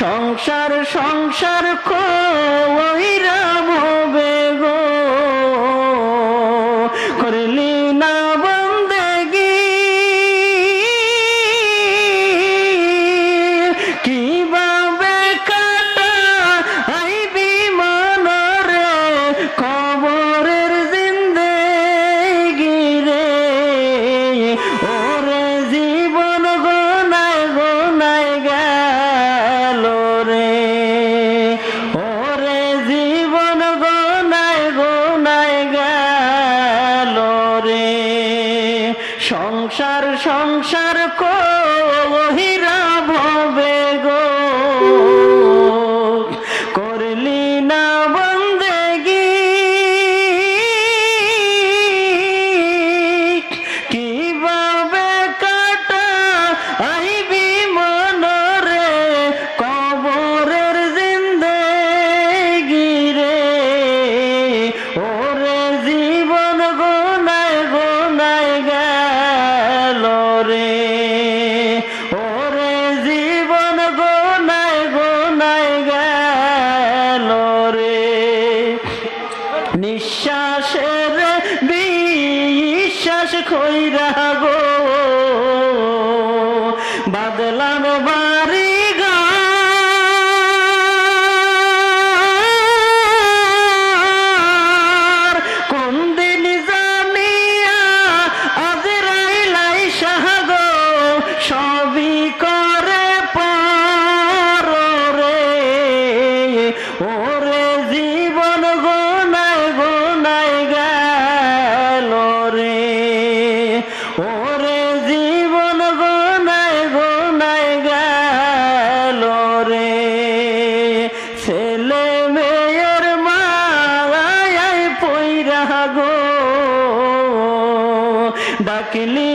সংসার সংসার কইরা ভবে গো করলি না বন্দেগি কিভাবে কাটা আইবি মনরে কবরের জিন্দেগি রে ওরে জীবন গোনায় গোনায় গেল রে ওরে জীবন গোনায় গোনায় গেল রে সংসার সংসার কহিরা ভবে গো করলি না বন্দেগি কিভাবে কাটা আইবি মনরে কবরের জিন্দেগি রে ওরে জীবন গোনায় গোনায় গেল রে ওরে জীবন গোনায় গোনায় গেল রে নিঃশ্বাসের বিশ্বাস কইরা গো বাদলাম বাড়ি ঘর কোন দিন জানিয়া আজরাইলাই শাহ গো সবই করে পার রে ওরে জীবন গোনায় গোনায় গেল রে ওরে জীবন গোনায় গোনায় গেল রে ছেলে মেয়ের মায়ায় পইরা গো ডাকলি